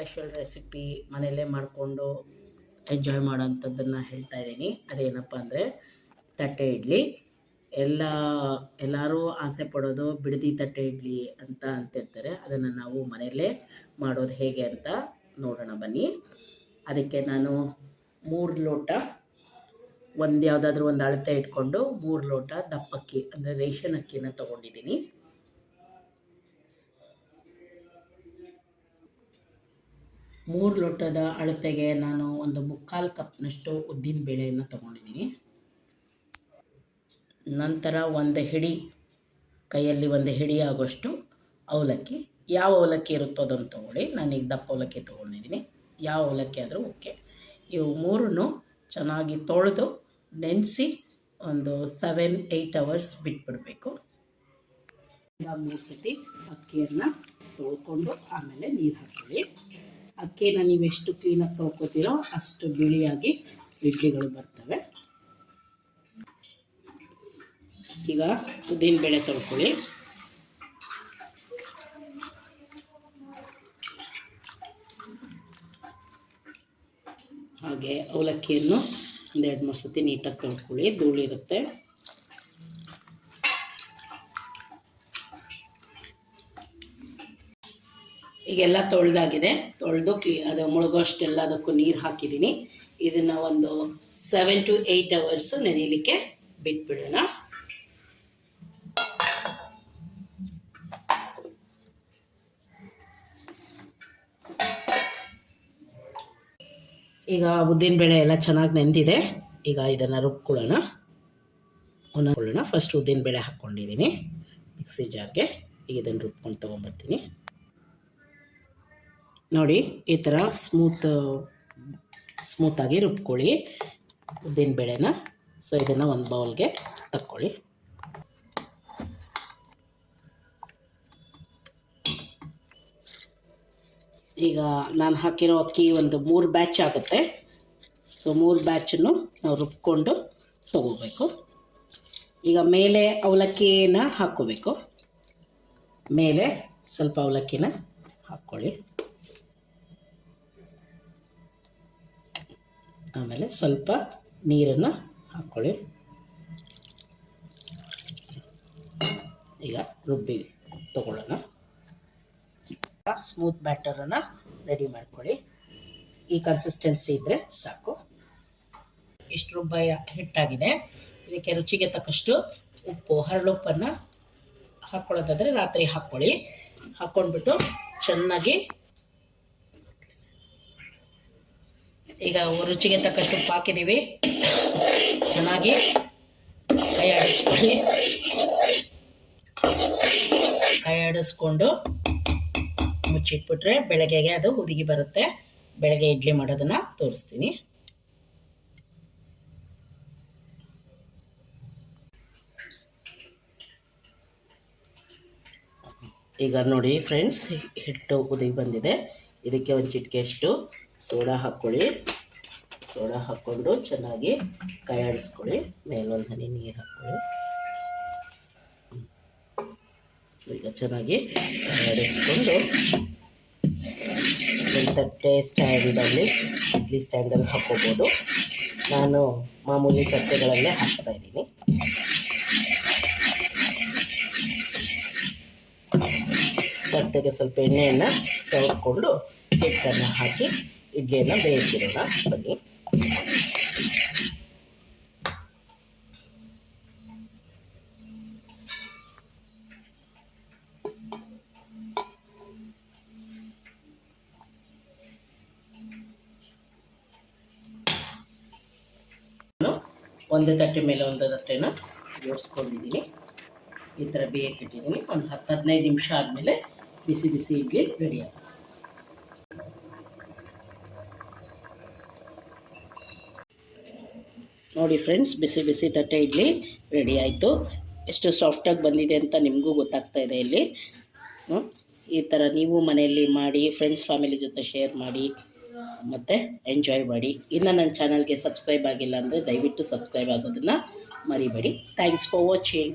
Special recipe ಮನೆಯಲ್ಲೇ ಮಾಡಿಕೊಂಡು enjoy ಮಾಡೋಂಥದ್ದನ್ನು ಹೇಳ್ತಾ ಇದ್ದೀನಿ. ಅದೇನಪ್ಪ ಅಂದರೆ ತಟ್ಟೆ ಇಡ್ಲಿ. ಎಲ್ಲರೂ ಆಸೆ ಪಡೋದು ಬಿಡದಿ ತಟ್ಟೆ ಇಡ್ಲಿ ಅಂತ ಅಂತಿರ್ತಾರೆ. ಅದನ್ನು ನಾವು ಮನೆಯಲ್ಲೇ ಮಾಡೋದು ಹೇಗೆ ಅಂತ ನೋಡೋಣ ಬನ್ನಿ. ಅದಕ್ಕೆ ನಾನು 3 ಲೋಟ ಯಾವುದಾದ್ರೂ ಒಂದು ಅಳತೆ ಇಟ್ಕೊಂಡು 3 ಲೋಟ ದಪ್ಪಕ್ಕಿ ಅಂದರೆ ರೇಷನ್ ಅಕ್ಕಿನ ತೊಗೊಂಡಿದ್ದೀನಿ. 3 ಲೋಟದ ಅಳತೆಗೆ ನಾನು ಒಂದು 3/4 ಕಪ್ನಷ್ಟು ಉದ್ದಿನ ಬೇಳೆಯನ್ನು ತೊಗೊಂಡಿದ್ದೀನಿ. ನಂತರ ಕೈಯಲ್ಲಿ ಒಂದು ಹಿಡಿ ಆಗೋಷ್ಟು ಅವಲಕ್ಕಿ. ಯಾವ ಅವಲಕ್ಕಿ ಇರುತ್ತೋ ಅದನ್ನು ತೊಗೊಳ್ಳಿ. ನಾನೀಗ ದಪ್ಪ ಅವಲಕ್ಕಿ ತೊಗೊಂಡಿದ್ದೀನಿ. ಯಾವ ಅವಲಕ್ಕಿ ಆದರೂ ಓಕೆ. ಇವು 3 ಚೆನ್ನಾಗಿ ತೊಳೆದು ನೆನೆಸಿ ಒಂದು 7-8 ಅವರ್ಸ್ ಬಿಟ್ಬಿಡಬೇಕು. 3 ಸತಿ ಅಕ್ಕಿಯನ್ನು ತೊಳ್ಕೊಂಡು ಆಮೇಲೆ ನೀರು ಹಾಕ್ಕೊಳ್ಳಿ. ಅಕ್ಕಿನ ನೀವು ಎಷ್ಟು ಕ್ಲೀನಾಗಿ ತೊಳ್ಕೊತೀರೋ ಅಷ್ಟು ಬಿಳಿಯಾಗಿ ಇಡ್ಲಿಗಳು ಬರ್ತವೆ. ಈಗ ಉದ್ದಿನ ಬೇಳೆ ತೊಳ್ಕೊಳ್ಳಿ. ಹಾಗೆ ಅವಲಕ್ಕಿಯನ್ನು 2-3 ಸತಿ ನೀಟಾಗಿ ತೊಳ್ಕೊಳ್ಳಿ, ಧೂಳಿರುತ್ತೆ. ಈಗೆಲ್ಲ ತೊಳೆದು ಅದು ಮುಳುಗೋಷ್ಟೆಲ್ಲ ಅದಕ್ಕೂ ನೀರು ಹಾಕಿದ್ದೀನಿ. ಇದನ್ನು ಒಂದು 7 to 8 ಅವರ್ಸ್ ನೆನೆಯಲಿಕ್ಕೆ ಬಿಟ್ಬಿಡೋಣ. ಈಗ ಉದ್ದಿನಬೇಳೆ ಎಲ್ಲ ಚೆನ್ನಾಗಿ ನೆಂದಿದೆ. ಈಗ ಇದನ್ನು ರುಬ್ಕೊಳ್ಳೋಣ. ಫಸ್ಟ್ ಉದ್ದಿನಬೇಳೆ ಹಾಕ್ಕೊಂಡಿದ್ದೀನಿ ಮಿಕ್ಸಿ ಜಾರ್ಗೆ. ಈಗ ಇದನ್ನು ರುಬ್ಕೊಂಡು ತೊಗೊಂಬರ್ತೀನಿ. ನೋಡಿ, ಈ ಥರ ಸ್ಮೂತಾಗಿ ರುಬ್ಕೊಳ್ಳಿ ಉದ್ದಿನಬೇಳೆನ. ಸೊ ಇದನ್ನು ಒಂದು ಬೌಲ್ಗೆ ತಕ್ಕೊಳ್ಳಿ. ಈಗ ನಾನು ಹಾಕಿರೋ ಅಕ್ಕಿ ಒಂದು 3 ಬ್ಯಾಚ್ ಆಗುತ್ತೆ. ಸೊ 3 ಬ್ಯಾಚನ್ನು ನಾವು ರುಬ್ಕೊಂಡು ತೊಗೋಬೇಕು. ಈಗ ಮೇಲೆ ಅವಲಕ್ಕಿನ ಹಾಕ್ಕೋಬೇಕು. ಮೇಲೆ ಸ್ವಲ್ಪ ಅವಲಕ್ಕಿನ ಹಾಕ್ಕೊಳ್ಳಿ. ಆಮೇಲೆ ಸ್ವಲ್ಪ ನೀರನ್ನು ಹಾಕ್ಕೊಳ್ಳಿ. ಈಗ ರುಬ್ಬಿ ತಗೊಳ್ಳೋಣ. ಸ್ಮೂತ್ ಬ್ಯಾಟರನ್ನು ರೆಡಿ ಮಾಡ್ಕೊಳ್ಳಿ. ಈ ಕನ್ಸಿಸ್ಟೆನ್ಸಿ ಇದ್ದರೆ ಸಾಕು. ಇಷ್ಟು ಹಿಟ್ಟಾಗಿದೆ. ಇದಕ್ಕೆ ರುಚಿಗೆ ತಕ್ಕಷ್ಟು ಉಪ್ಪು, ಹರಳುಪ್ಪನ್ನು ಹಾಕ್ಕೊಳ್ಳೋದಾದರೆ ರಾತ್ರಿ ಹಾಕ್ಕೊಳ್ಳಿ. ಹಾಕ್ಕೊಂಡ್ಬಿಟ್ಟು ಚೆನ್ನಾಗಿ ಈಗ ರುಚಿಗೆ ತಕ್ಕಷ್ಟು ಉಪ್ಪು ಹಾಕಿದ್ದೀವಿ. ಚೆನ್ನಾಗಿ ಕೈ ಆಡಿಸ್ಕೊಂಡು ಮುಚ್ಚಿಟ್ಬಿಟ್ರೆ ಬೆಳಗ್ಗೆಗೆ ಅದು ಹುದುಗಿ ಬರುತ್ತೆ. ಬೆಳಗ್ಗೆ ಇಡ್ಲಿ ಮಾಡೋದನ್ನು ತೋರಿಸ್ತೀನಿ. ಈಗ ನೋಡಿ ಫ್ರೆಂಡ್ಸ್, ಹಿಟ್ಟು ಹುದುಗಿ ಬಂದಿದೆ. ಇದಕ್ಕೆ ಒಂದು ಚಿಟಿಕೆಯಷ್ಟು ಸೋಡಾ ಹಾಕ್ಕೊಳ್ಳಿ. ಸೋಡಾ ಹಾಕ್ಕೊಂಡು ಚೆನ್ನಾಗಿ ಕೈ ಆಡಿಸ್ಕೊಳ್ಳಿ. ಮೇಲೊಂದು ಹನಿ ನೀರು ಹಾಕ್ಕೊಳ್ಳಿ. ಸೊ ಈಗ ಚೆನ್ನಾಗಿ ಕೈ ಆಡಿಸ್ಕೊಂಡು ಒಂದು ತಟ್ಟೆ ಸ್ಟ್ಯಾಂಡಲ್ಲಿ, ಇಡ್ಲಿ ಸ್ಟ್ಯಾಂಡಲ್ಲಿ ಹಾಕ್ಕೋಬೋದು. ನಾನು ಮಾಮೂಲಿ ತಟ್ಟೆಗಳಲ್ಲೇ ಹಾಕ್ತಾಯಿದ್ದೀನಿ. ತಟ್ಟೆಗೆ ಸ್ವಲ್ಪ ಎಣ್ಣೆಯನ್ನು ಸವರ್ಕೊಂಡು ಹಿಟ್ಟನ್ನು ಹಾಕಿ ಇಡ್ಲಿಯನ್ನು ಬೇಯಿಸಿರೋಣ ಬನ್ನಿ. ಒಂದು ತಟ್ಟೆ ಮೇಲೆ ಒಂದು ತಟ್ಟೆನ ಜೋಡಿಸ್ಕೊಂಡಿದ್ದೀನಿ. ಈ ಥರ ಬೇಯಕ್ಕೆ ಇಟ್ಟಿದ್ದೀನಿ. ಒಂದು 10-15 ನಿಮಿಷ ಆದಮೇಲೆ ಬಿಸಿ ಬಿಸಿ ಇಡ್ಲಿ ರೆಡಿ ಆಗುತ್ತೆ. ನೋಡಿ ಫ್ರೆಂಡ್ಸ್, ಬಿಸಿ ಬಿಸಿ ತಟ್ಟೆ ಇಡ್ಲಿ ರೆಡಿ ಆಯಿತು. ಎಷ್ಟು ಸಾಫ್ಟಾಗಿ ಬಂದಿದೆ ಅಂತ ನಿಮಗೂ ಗೊತ್ತಾಗ್ತಾ ಇದೆ ಇಲ್ಲಿ. ಈ ಥರ ನೀವು ಮನೆಯಲ್ಲಿ ಮಾಡಿ ಫ್ರೆಂಡ್ಸ್ ಫ್ಯಾಮಿಲಿ ಜೊತೆ ಶೇರ್ ಮಾಡಿ ಮತ್ತು ಎಂಜಾಯ್ ಮಾಡಿ. ಇನ್ನು ನನ್ನ ಚಾನಲ್ಗೆ ಸಬ್ಸ್ಕ್ರೈಬ್ ಆಗಿಲ್ಲ ಅಂದರೆ ದಯವಿಟ್ಟು ಸಬ್ಸ್ಕ್ರೈಬ್ ಆಗೋದನ್ನು ಮರಿಬೇಡಿ. Thanks for watching.